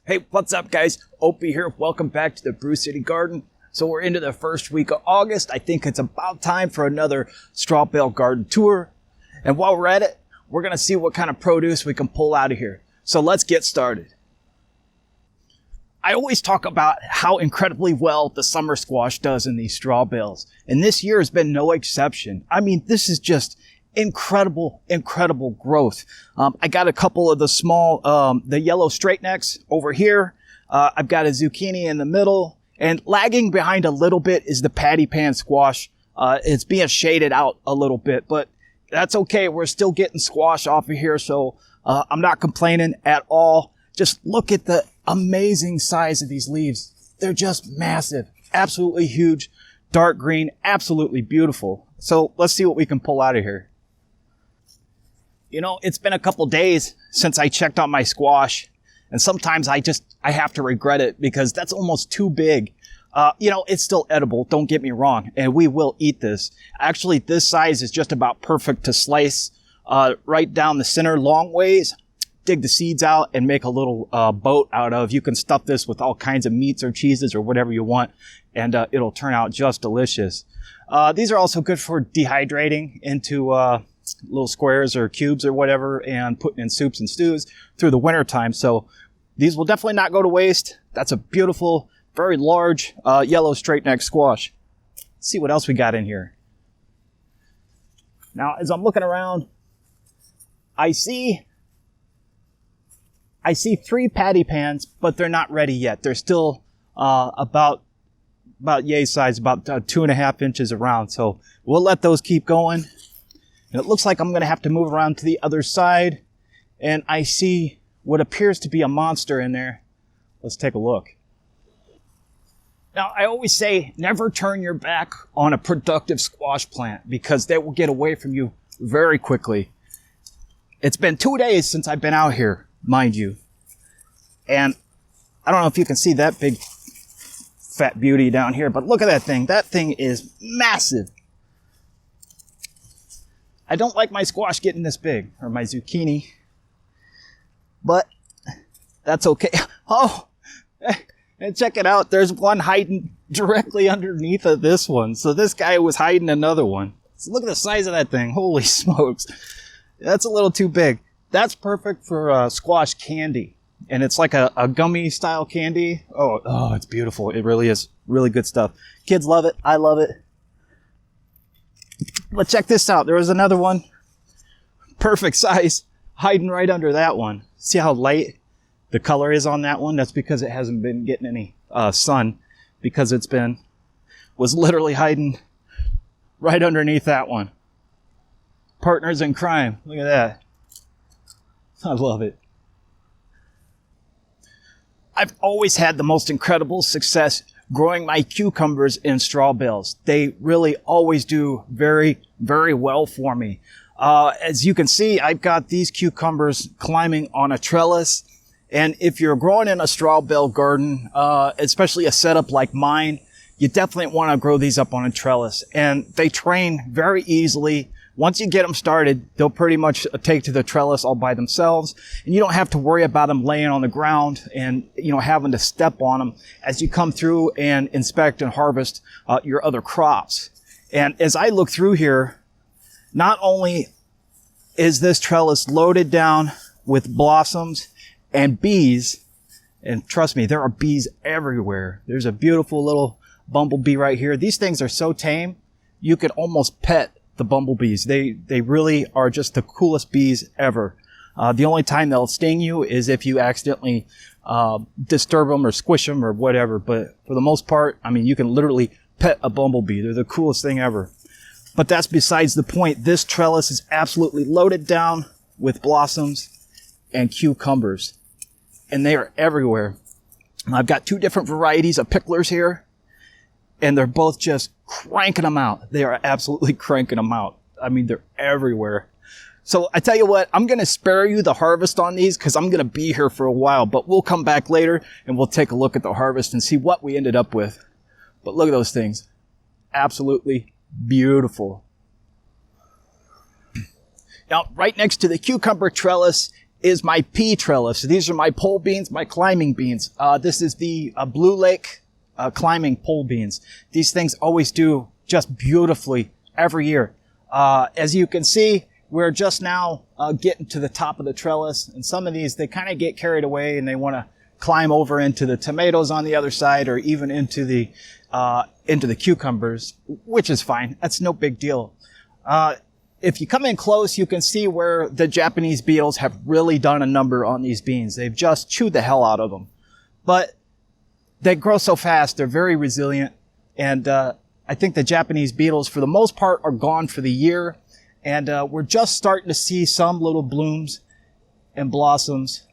Hey, what's up, guys? Opie here. Welcome back to the Brew City Garden. So we're into the first week of August. I think it's about time for another straw bale garden tour. And while we're at it, we're going to see what kind of produce we can pull out of here. So let's get started. I always talk about how incredibly well the summer squash does in these straw bales. And this year has been no exception. I mean, this is just incredible growth. I got a couple of the small, the yellow straight necks over here. I've got a zucchini in the middle, and lagging behind a little bit is the patty pan squash. It's being shaded out a little bit, but that's okay. We're still getting squash off of here, so I'm not complaining at all. Just look at the amazing size of these leaves. They're just massive, absolutely huge, dark green, absolutely beautiful. So let's see what we can pull out of here. You know, it's been a couple days since I checked on my squash, and sometimes I have to regret it because that's almost too big. You know, it's still edible, don't get me wrong, and we will eat this. Actually, this size is just about perfect to slice right down the center long ways, dig the seeds out, and make a little boat out of. You can stuff this with all kinds of meats or cheeses or whatever you want, and it'll turn out just delicious. These are also good for dehydrating into little squares or cubes or whatever, and putting in soups and stews through the winter time. So these will definitely not go to waste. That's a beautiful, very large yellow straight neck squash. Let's see what else we got in here. Now, as I'm looking around, I see 3 patty pans, but they're not ready yet. They're still about yay size, about 2.5 inches around. So we'll let those keep going. And it looks like I'm going to have to move around to the other side. And I see what appears to be a monster in there. Let's take a look. Now, I always say never turn your back on a productive squash plant because they will get away from you very quickly. It's been 2 days since I've been out here, mind you. And I don't know if you can see that big fat beauty down here, but look at that thing. That thing is massive. I don't like my squash getting this big, or my zucchini, but that's okay. Oh, and check it out. There's one hiding directly underneath of this one. So this guy was hiding another one. So look at the size of that thing. Holy smokes. That's a little too big. That's perfect for squash candy. And it's like a gummy style candy. Oh, it's beautiful. It really is really good stuff. Kids love it. I love it. But check this out. There was another one. Perfect size. Hiding right under that one. See how light the color is on that one? That's because it hasn't been getting any sun. Because was literally hiding right underneath that one. Partners in crime. Look at that. I love it. I've always had the most incredible success growing my cucumbers in straw bales. They really always do very, very well for me. As you can see, I've got these cucumbers climbing on a trellis. And if you're growing in a straw bale garden, especially a setup like mine, you definitely want to grow these up on a trellis. And they train very easily. Once you get them started, they'll pretty much take to the trellis all by themselves, and you don't have to worry about them laying on the ground and, you know, having to step on them as you come through and inspect and harvest your other crops. And as I look through here, not only is this trellis loaded down with blossoms and bees, and trust me, there are bees everywhere. There's a beautiful little bumblebee right here. These things are so tame, you could almost pet the bumblebees. They really are just the coolest bees ever. The only time they'll sting you is if you accidentally disturb them or squish them or whatever. But for the most part, I mean, you can literally pet a bumblebee. They're the coolest thing ever. But that's besides the point. This trellis is absolutely loaded down with blossoms and cucumbers. And they are everywhere. I've got 2 different varieties of picklers here. And they're both just cranking them out. They are absolutely cranking them out. I mean, they're everywhere. So I tell you what, I'm going to spare you the harvest on these because I'm going to be here for a while. But we'll come back later and we'll take a look at the harvest and see what we ended up with. But look at those things. Absolutely beautiful. Now, right next to the cucumber trellis is my pea trellis. These are my pole beans, my climbing beans. This is the Blue Lake climbing pole beans. These things always do just beautifully every year. As you can see, we're just now getting to the top of the trellis, and some of these, they kind of get carried away and they want to climb over into the tomatoes on the other side, or even into the cucumbers, which is fine. That's no big deal. If you come in close, you can see where the Japanese beetles have really done a number on these beans. They've just chewed the hell out of them. But they grow so fast, they're very resilient, and I think the Japanese beetles, for the most part, are gone for the year, and we're just starting to see some little blooms and blossoms,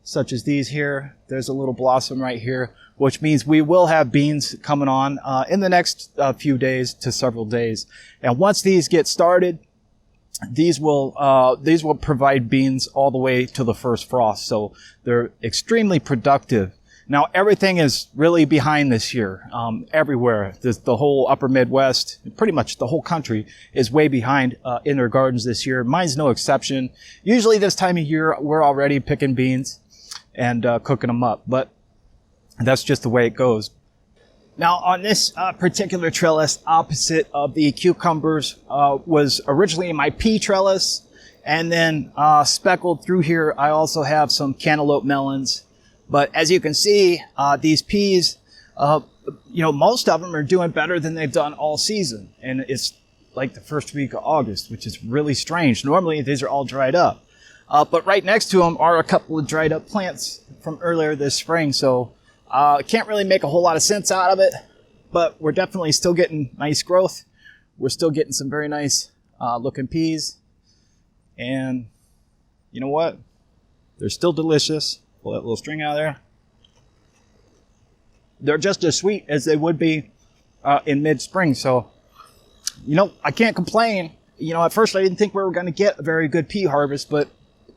such as these here. There's a little blossom right here, which means we will have beans coming on in the next few days to several days. And once these get started, these will provide beans all the way to the first frost. So they're extremely productive. Now, everything is really behind this year. Everywhere. The whole upper Midwest, pretty much the whole country, is way behind in their gardens this year. Mine's no exception. Usually this time of year, we're already picking beans and cooking them up. But that's just the way it goes. Now, on this particular trellis, opposite of the cucumbers, was originally my pea trellis. And then speckled through here, I also have some cantaloupe melons. But as you can see, these peas, most of them are doing better than they've done all season. And it's like the first week of August, which is really strange. Normally, these are all dried up. But right next to them are a couple of dried up plants from earlier this spring. So can't really make a whole lot of sense out of it. But we're definitely still getting nice growth. We're still getting some very nice looking peas. And you know what? They're still delicious. Pull that little string out of there. They're just as sweet as they would be in mid-spring. So, I can't complain. At first I didn't think we were going to get a very good pea harvest, but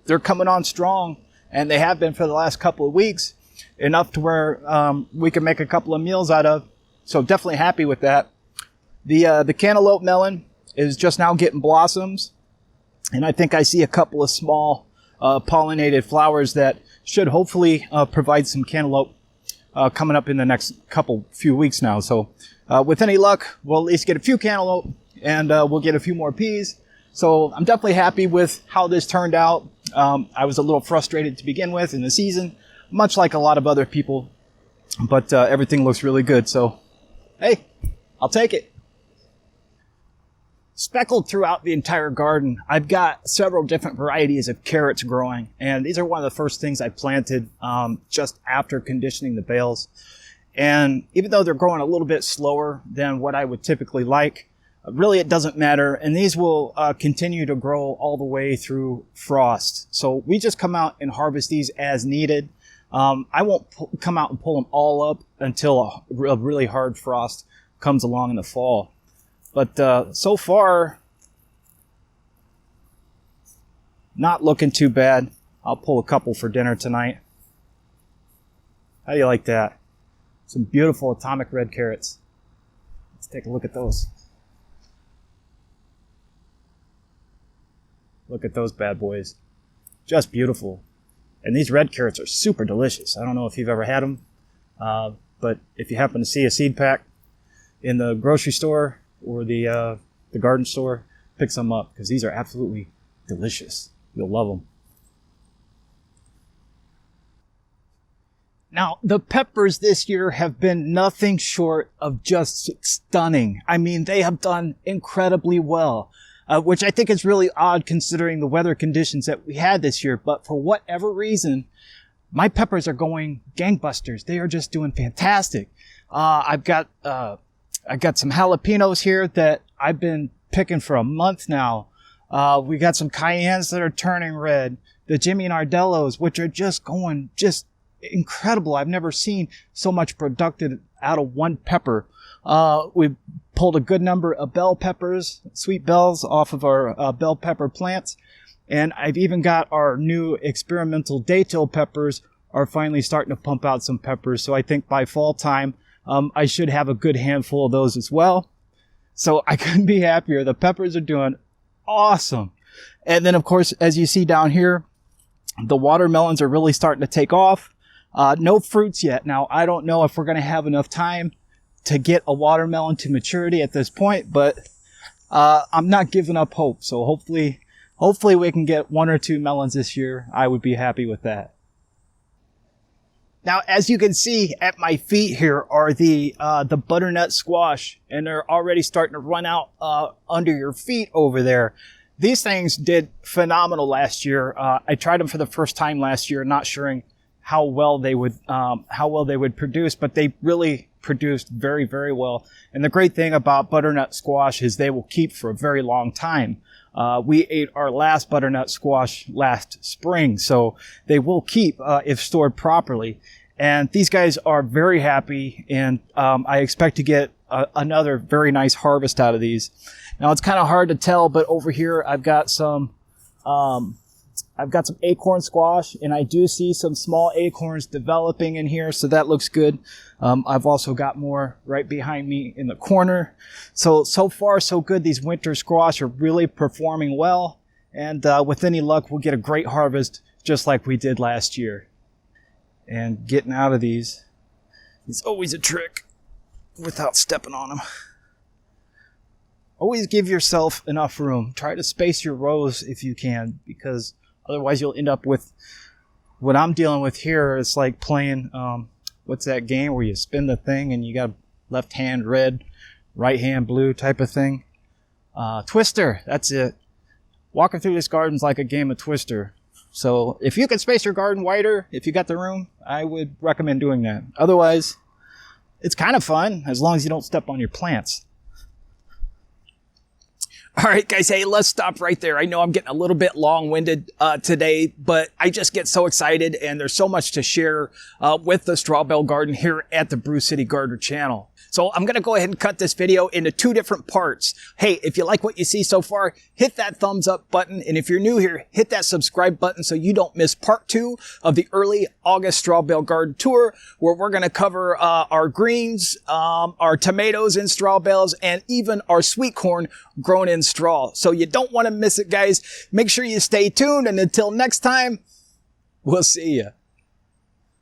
they're coming on strong, and they have been for the last couple of weeks, enough to where we can make a couple of meals out of. So definitely happy with that. The cantaloupe melon is just now getting blossoms, and I think I see a couple of small pollinated flowers that should hopefully provide some cantaloupe coming up in the next few weeks now. So with any luck, we'll at least get a few cantaloupe, and we'll get a few more peas. So I'm definitely happy with how this turned out. I was a little frustrated to begin with in the season, much like a lot of other people, but everything looks really good. So, hey, I'll take it. Speckled throughout the entire garden, I've got several different varieties of carrots growing, and these are one of the first things I planted just after conditioning the bales. And even though they're growing a little bit slower than what I would typically like, really it doesn't matter, and these will continue to grow all the way through frost. So we just come out and harvest these as needed. I won't come out and pull them all up until a really hard frost comes along in the fall. But so far, not looking too bad. I'll pull a couple for dinner tonight. How do you like that? Some beautiful atomic red carrots. Let's take a look at those. Look at those bad boys. Just beautiful. And these red carrots are super delicious. I don't know if you've ever had them, but if you happen to see a seed pack in the grocery store or the garden store, pick some up, because these are absolutely delicious. You'll love them. Now, the peppers this year have been nothing short of just stunning. I mean, they have done incredibly well, which I think is really odd considering the weather conditions that we had this year. But for whatever reason, my peppers are going gangbusters. They are just doing fantastic. I've got some jalapenos here that I've been picking for a month now. We got some cayennes that are turning red. The Jimmy Nardellos, which are just going just incredible. I've never seen so much productive out of one pepper. We've pulled a good number of bell peppers, sweet bells, off of our bell pepper plants. And I've even got our new experimental daytill peppers are finally starting to pump out some peppers. So I think by fall time, I should have a good handful of those as well. So I couldn't be happier. The peppers are doing awesome. And then, of course, as you see down here, The watermelons are really starting to take off. No fruits yet. Now, I don't know if we're going to have enough time to get a watermelon to maturity at this point, but I'm not giving up hope. So hopefully we can get 1 or 2 melons this year. I would be happy with that. Now, as you can see at my feet here are the butternut squash, and they're already starting to run out under your feet over there. These things did phenomenal last year. I tried them for the first time last year, not sure how well they would produce, but they really produced very, very well. And the great thing about butternut squash is they will keep for a very long time. We ate our last butternut squash last spring, so they will keep if stored properly. And these guys are very happy, and I expect to get another very nice harvest out of these. Now, it's kind of hard to tell, but over here I've got some acorn squash, and I do see some small acorns developing in here, so that looks good. I've also got more right behind me in the corner. So far, so good. These winter squash are really performing well, and with any luck, we'll get a great harvest just like we did last year. And getting out of these is always a trick without stepping on them. Always give yourself enough room. Try to space your rows if you can, because otherwise you'll end up with what I'm dealing with here. It's like playing, what's that game where you spin the thing and you got left hand red, right hand blue type of thing? Twister, that's it. Walking through this garden's like a game of Twister. So if you can space your garden wider, if you got the room, I would recommend doing that. Otherwise, it's kind of fun as long as you don't step on your plants. All right, guys, hey, let's stop right there. I know I'm getting a little bit long-winded today, but I just get so excited, and there's so much to share with the Straw Bale Garden here at the Brew City Garden channel. So I'm going to go ahead and cut this video into 2 different parts. Hey, if you like what you see so far, hit that thumbs up button. And if you're new here, hit that subscribe button so you don't miss part 2 of the early August Straw Bale Garden tour, where we're going to cover our greens, our tomatoes in straw bales, and even our sweet corn grown in straw. So you don't want to miss it, guys. Make sure you stay tuned. And until next time, we'll see you.